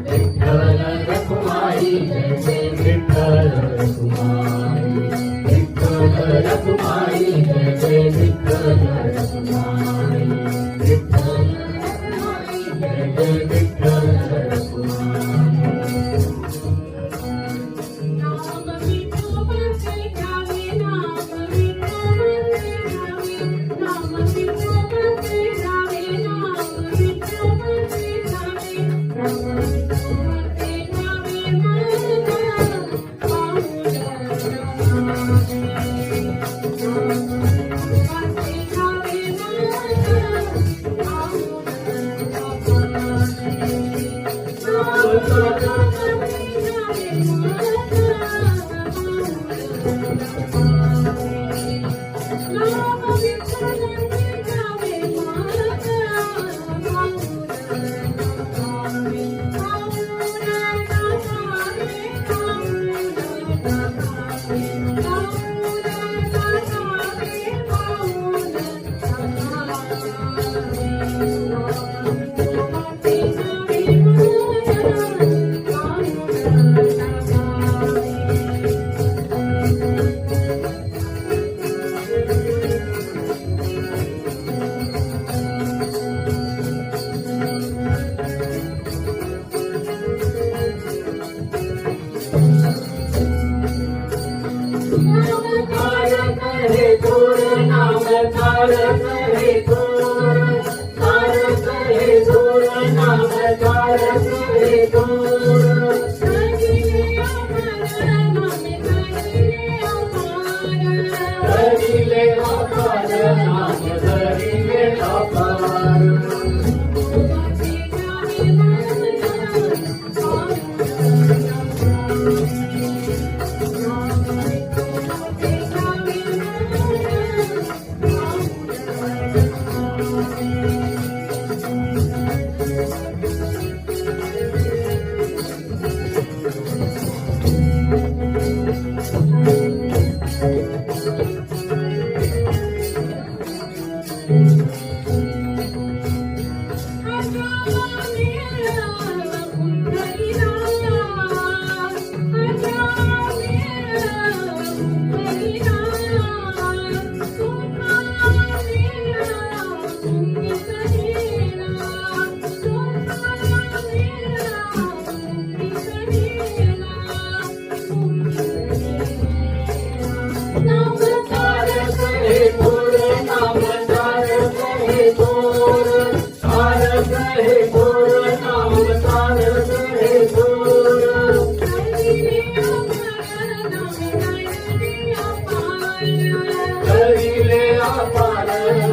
विठ्ठल रखुमाई जय जय विठ्ठल रखुमाई, विठ्ठल रखुमाई जय जय विठ्ठल रखुमाई, विठ्ठल रखुमाई जय जय विठ्ठल रखुमाई। नाम विठोबाचे घ्यावे, नाम विठोबाचे घ्यावे, नाम विठोबाचे घ्यावे, नाम विठोबाचे घ्यावे, नाम विठोबाचे घ्यावे माझा पाहुणा माझे, नाम विठोबाचे घ्यावे माझा पाहुणा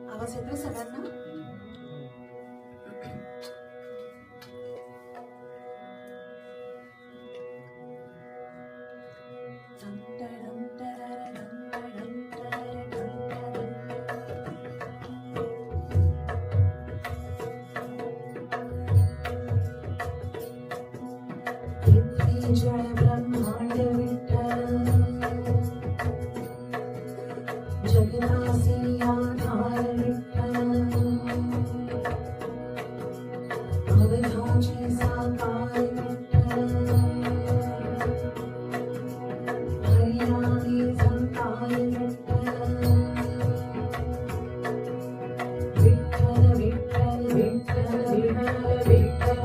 आवाज येतोय सगळ्यांना? जय ब्रह्मांड विठ्ठल जगदासी आधार विठ्ठल अवधाची साकार विठ्ठल हरिनामी संकार विठ्ठल विठ्ठल विठ्ठल विठ्ठल विठ्ठल विठ्ठल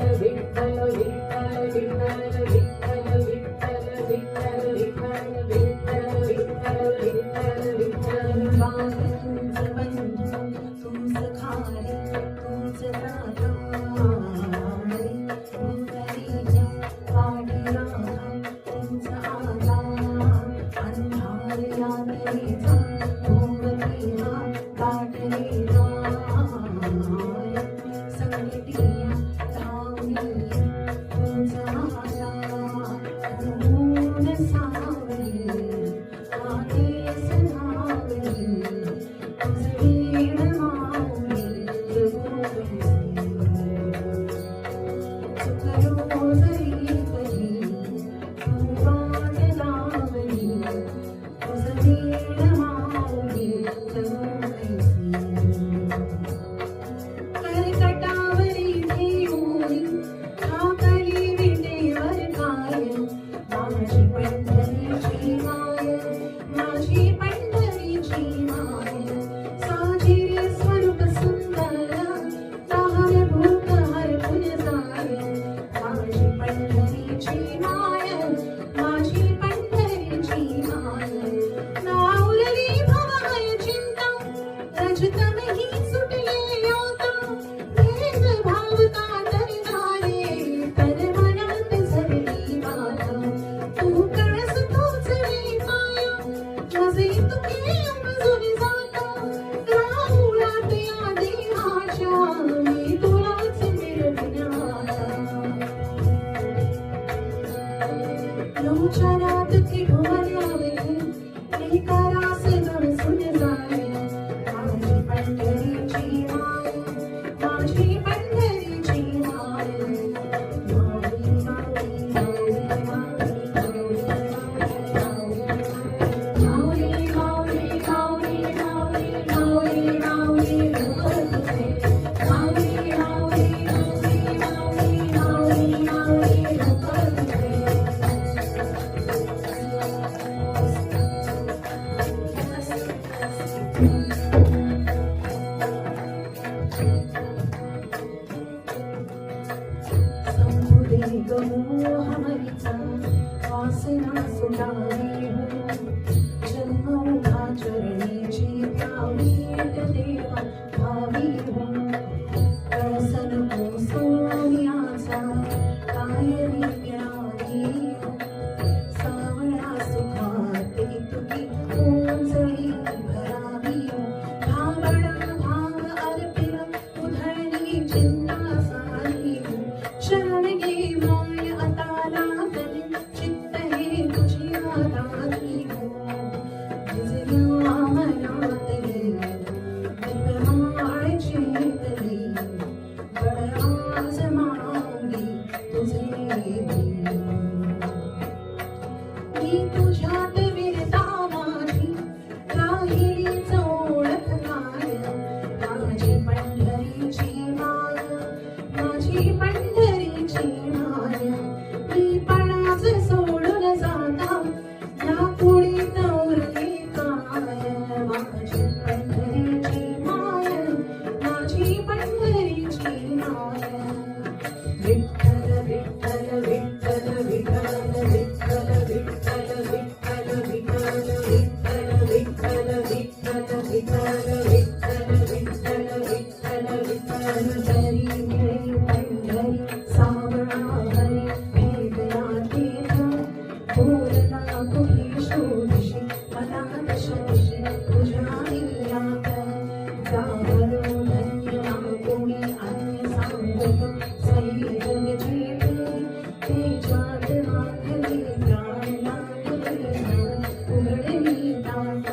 ऊन सावली आते सनावली तुझी माऊली जगू चुकलो जरी कधी वाट लावली तुझी माऊली जगू करकटावरी घेऊन ठाकली विटेवर काय माझी पंढरीची माय माझी पंढरीची माय साजिरे स्वरूप सुंदर लहान भूक हरपून जाय माझी पंढरीची माय माझी पंढरीची माय नावलली भवाय चिंता रजतमही सुटले आता भेद भाव का तरी तन मनात झरली माता तू कळस तूच रे माया माझे तुके अमजून जाता राहुळात या देहाच्या मी तुलाच मिरविणारा लोचनात किढवण्यावे एका रास गणसून जाणे माझी पंढरीची माय माझी पंढरीची माय माऊली माऊली माऊली माऊली माऊली माऊली माऊली माऊली माऊली रूप तुझे माऊली माऊली माऊली माऊली माऊली रूप तुझे संपुदे गमोहमरीचा वासना सुटावी हो जन्म उभा चरणीची प्रावीट देवा भावी हो कळसन सोनियाचा कायरी ज्ञानी हो सावळा सुखात तुकी ओंजळी भरावी हो भांगडा भांग अर्पिल उधळणी चिंता सारी हो शरण गे माय आता लागली चित्त हे तुझी आराधी हो भिजल्या मनातली दीपमाळ चेतली गळाज माऊली तुझे मी तुझ्यात विरता माझी राहिलीच ओळख काय माझी पंढरीची माय माझी पंढरीची माय मी पणाच सोडून जाता या पुढे तोरले काय माझी पंढरीची माय माझी पंढरीची माय विठ्ठल विठ्ठल विठ्ठल विठ्ठल विठ्ठल विठ्ठल विठ्ठल विठ्ठल विठ्ठल विठ्ठल विठ्ठल विठ्ठल विठ्ठल विठ्ठल विठ्ठल जरी मिळे पंढरी सावळा हरी भेदला तीर्थ बोलला कुठे शोधिशी मनात शनिशी तुझ्या इल्यात जागलो धन्य कोणी अन्य सांगत सैजन जीवे तेजात माखली प्राण लागले उघडली ताट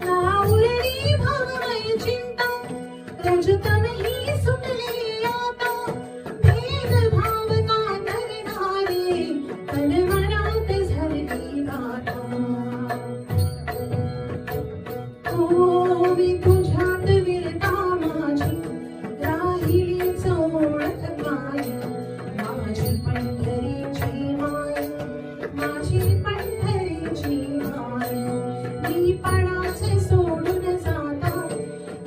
नावलली भावमय चिंता रजतमही सुटले आता भेद भाव का धरणारे तन मनात झरली गाठा हो मी तुझ्यात विरता माझी राहिलीच ओळख काय माझी पंढरीची माय माझी पंढरीची माय मी पणाच सोडून जाता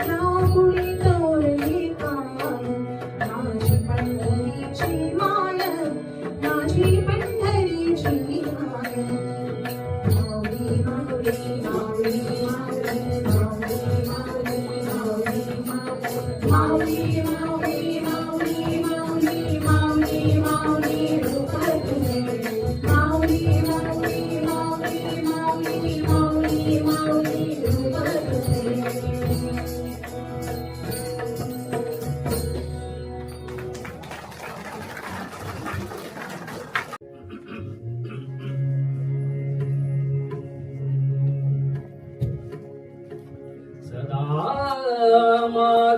या पुढे तोरली काय माझी पंढरीची माय माझी पंढरीची माय माऊली माऊली माऊली माऊली माऊली माऊली माऊली माऊली माऊली माऊली माऊली माऊली माऊली रूप तुझे माऊली माऊली माऊली माऊली माऊली माऊली रूप तुझे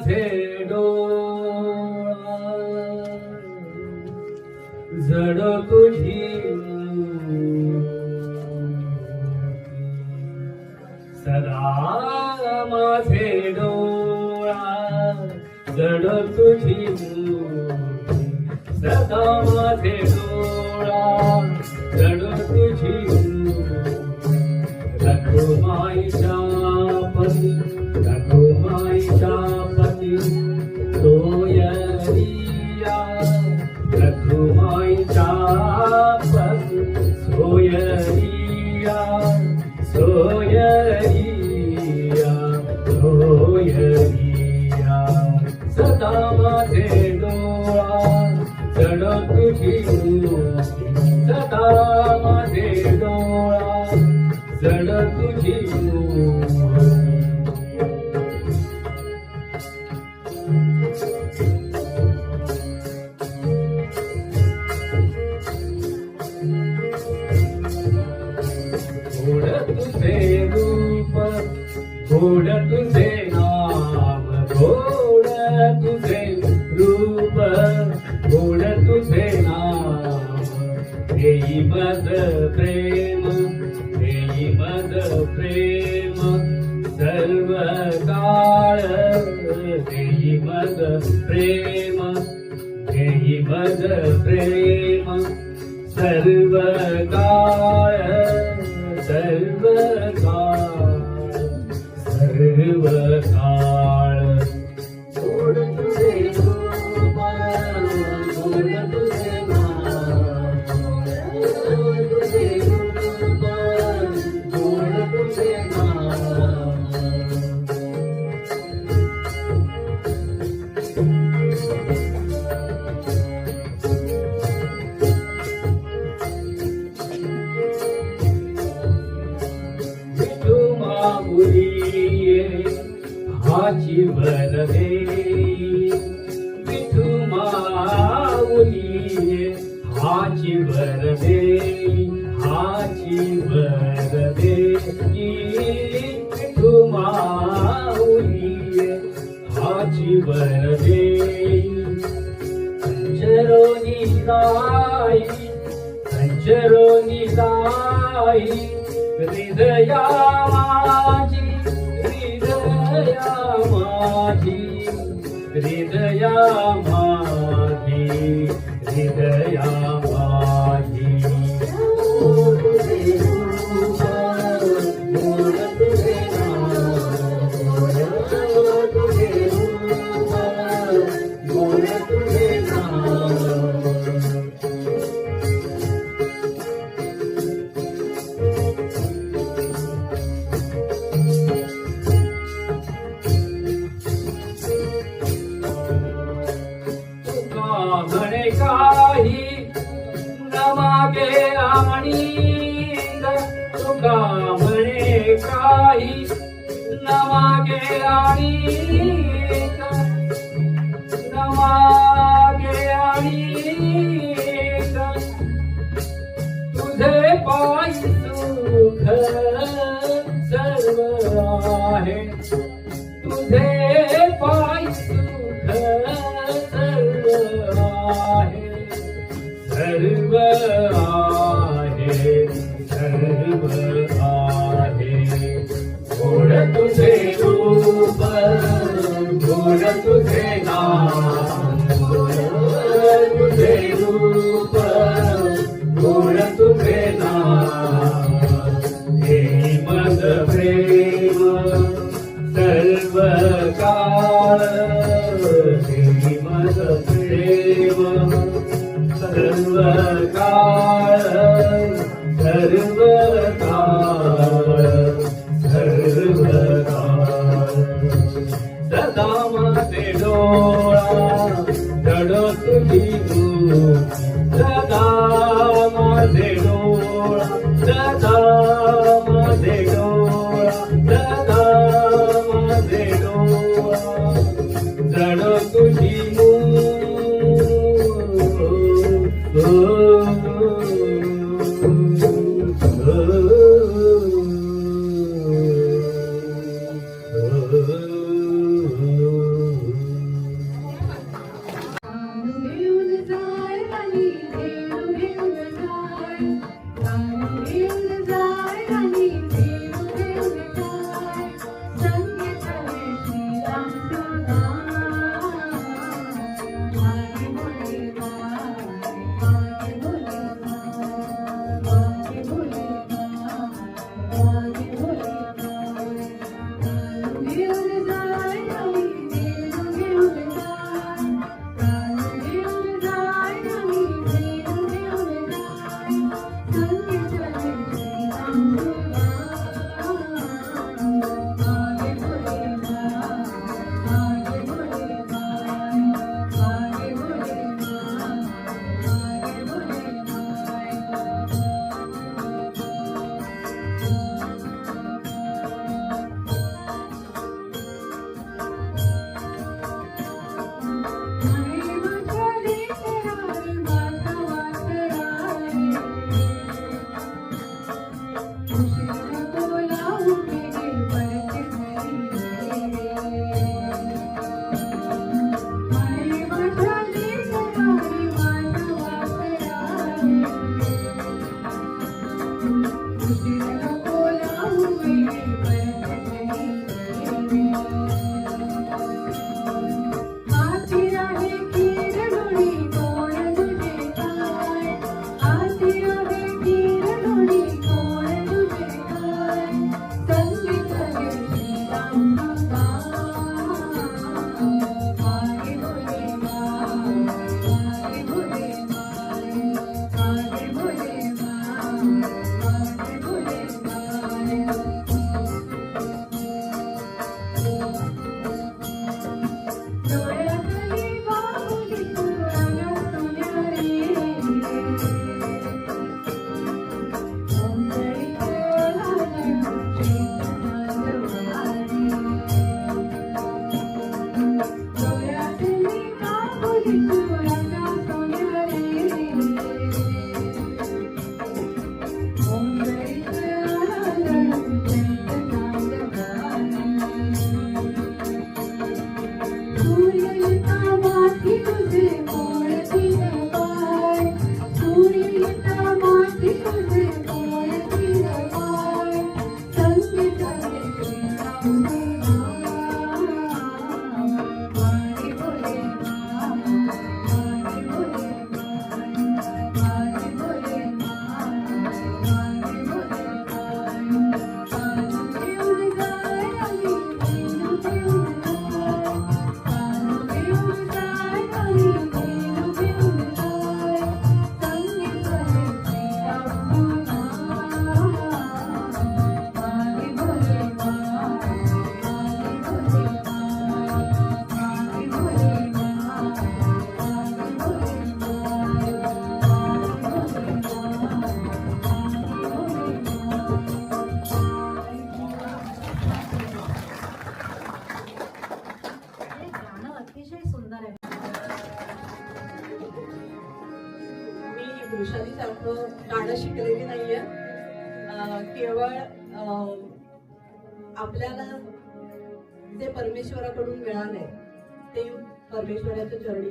माझे डोळा जड तुझी सदा माझे डोळा जड तुझी सदा माझे डोळा जड तुझी रखुमाईच्या पती रखुमाईच्या पती सोयरिया रखुमाईच्या पती सोयरिया सोयरिया सोयरिया सदा माझे डोळा जड तुझी सदा माझे डोळा जड तुझी गोड तुझे रूप गोड तुझे नाम गोड तुझे रूप गोड तुझे नाम देई मद प्रेम देई मद प्रेम सर्व काळ देई मद प्रेम देई मद प्रेम सर्व काळ सर्व काळ सर्व काळ गोड तुझे रूप गोड तुझे नाम गोड तुझे रूप गोड तुझे नाम हाची वरदे विठू माऊली हाची वरदे हाची वरदे विठू माऊली हाची वरदे अंजरोनी साई अंजरोनी साई हृदया माझी हृदया माझी हृदया माझी हृदया माझी गोड तुझे रूप गोड तुझे नाम गोड तुझे रूप गोड तुझे नाम म्हणे काही न मागे आणि तुका म्हणे काही न मागे आणि न मागे आणि तुझे पायी सुख सर्व आहे तुझे पायी सुख सर्व आहे सर्व आहे सर्व आहे गोड तुझे रूप गोड तुझे नाम गोड तुझे रूप गोड तुझे नाम हे मद प्रेम सर्व काळ हे मद प्रेम सर्व काळ सर्व काळ सर्व काळ सदा माझे डोळा जड तुझी सदा माझे डोळा सदा माझे डोळा सदा माझे डोळा जड तुझी वृषालीसारखं गाणं शिकलेली नाहीये. केवळ आपल्याला जे परमेश्वराकडून मिळालंय ते परमेश्वराच्या चरणी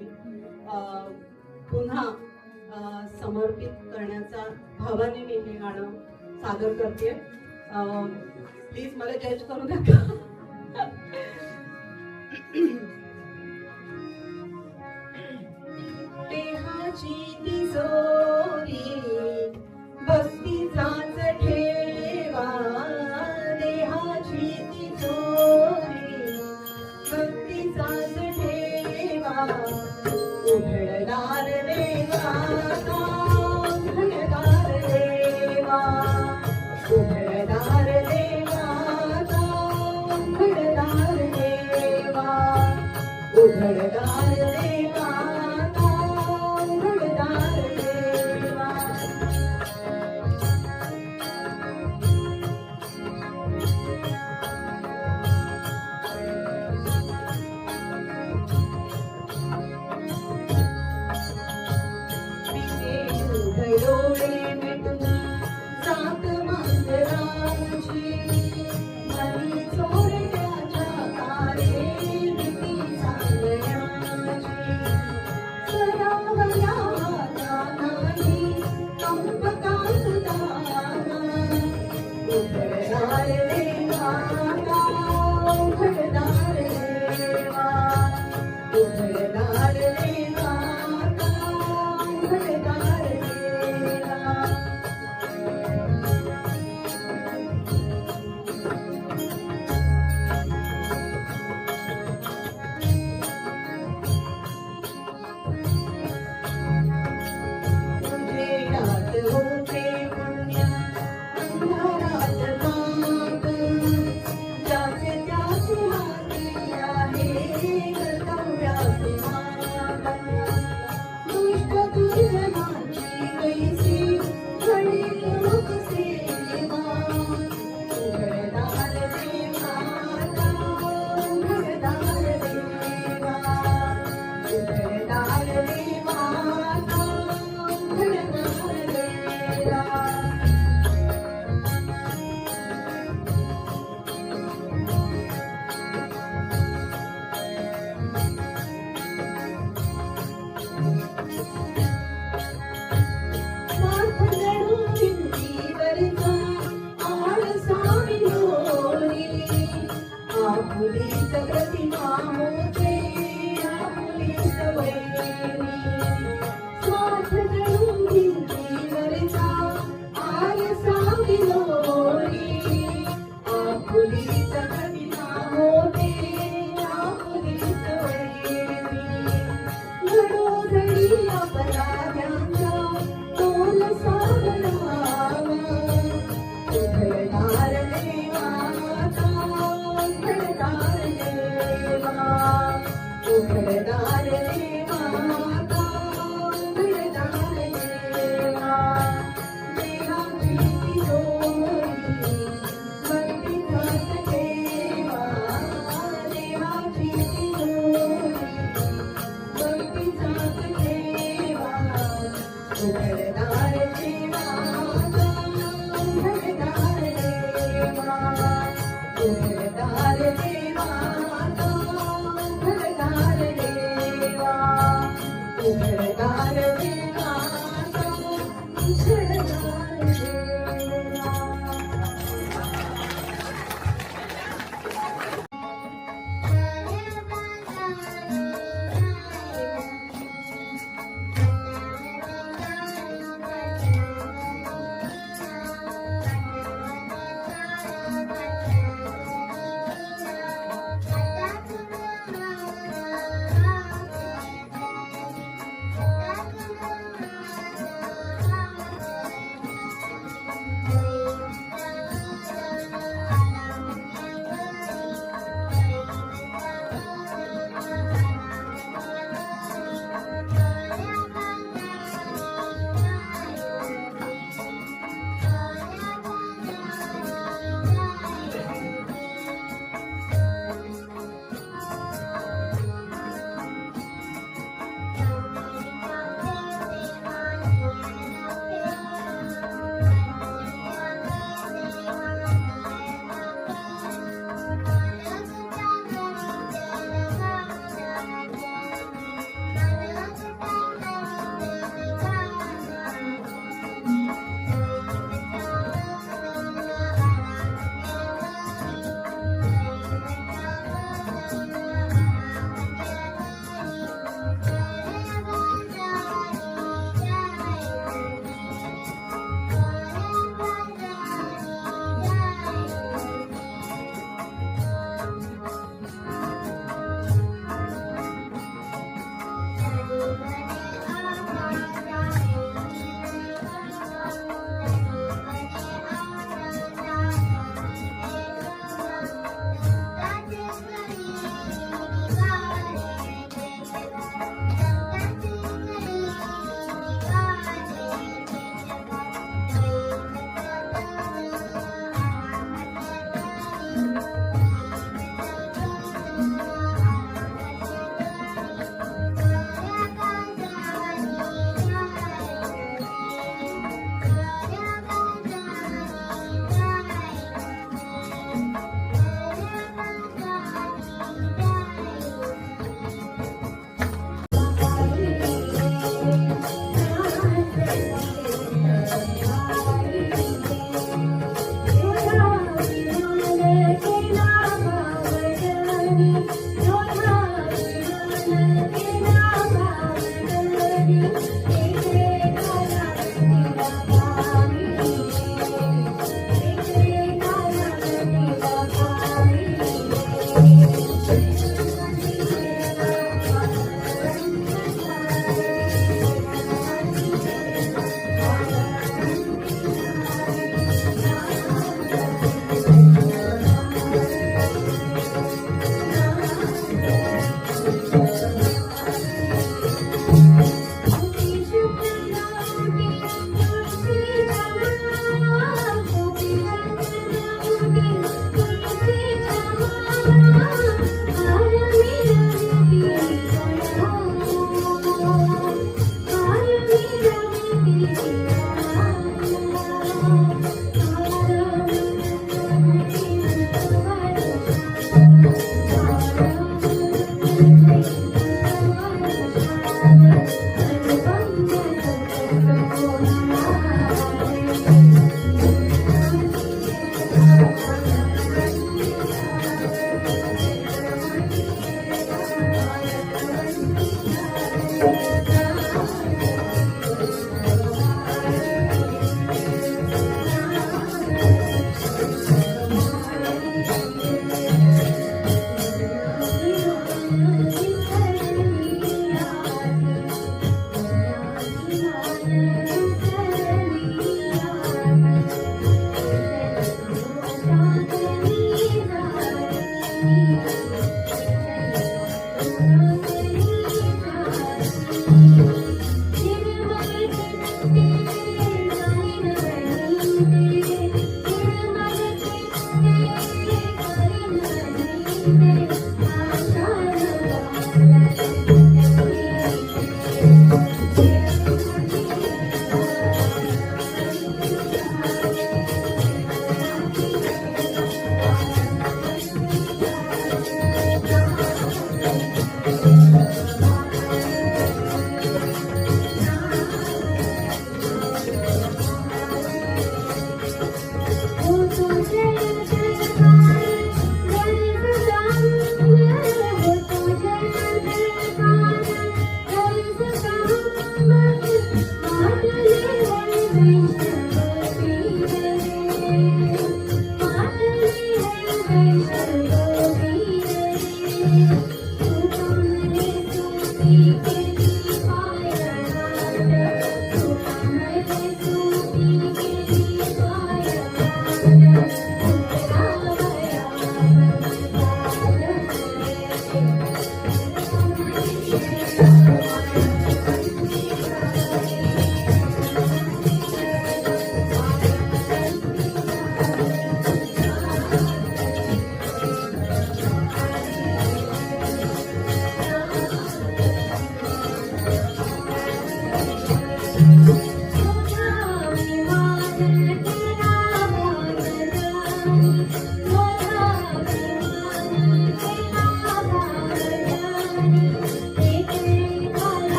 पुन्हा समर्पित करण्याचा भावाने मी हे गाणं सादर करते. प्लीज मला जज करू नका. देहाची तिजोरी भक्तीचाच ठेवा, देहाची तिजोरी भक्तीचाच ठेवा. उघडदार देवा उघडदार देवा, उघडदार देवा उघडदार देवा, उघडदार देवा उघडदार देवा.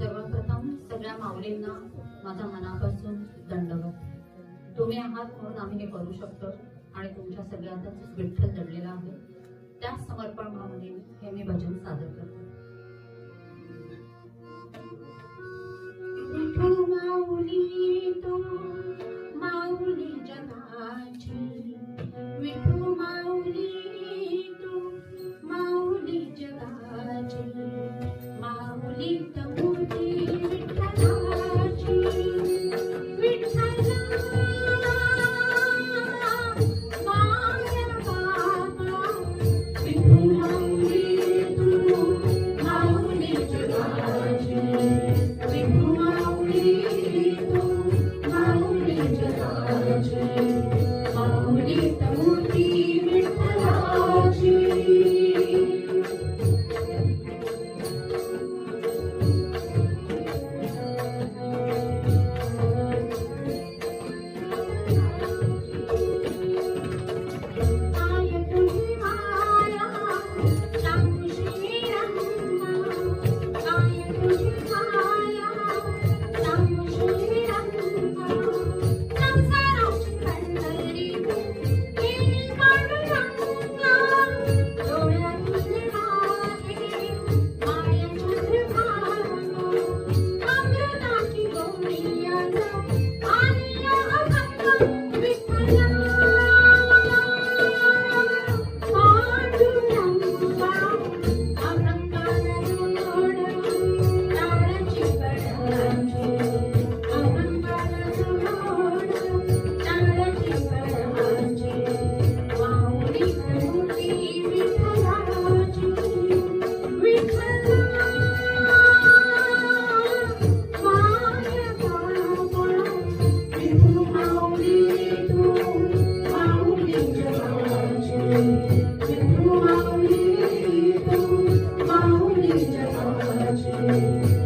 सर्वप्रथम सगळ्या माऊलींना माझ्या मनापासून दंडवत. तुम्ही आहात म्हणून आम्ही हे करू शकतो आणि तुमच्या सगळ्यांचाच विठ्ठल दडलेला आहे. त्या समर्पण भावनेने हे मी भजन सादर करते. विठू माऊली तू माऊली जगाची, विठू माऊली तू माऊली जगाची, माऊली तमुती विठ्ठलाची, विठ्ठला माया बाबा, विठू माऊली तू माऊली जगाची, विठू माऊली तू माऊली जगाची, माऊली तमुती विठ्ठलाची. काय तुझी माया सांगू श्रीरंगा, काय तुझी माया सांगू श्रीरंगा, संसाराची पंढरी केली पांडुरंगा, डोळ्यातून वाहे मायेच्या भावना, अमृताची गोडी आणि अभंग विठ्ठला पांडुरंगा, अभंगाला जोड नावाची कडाची, अभंगाला जोड नावाची कडाची, माऊली तमुती विठ्ठलाची, विठ्ठला माया बाबा, विठू माऊली तू माऊली जगाची, विठू माऊली तू माऊली जगाची.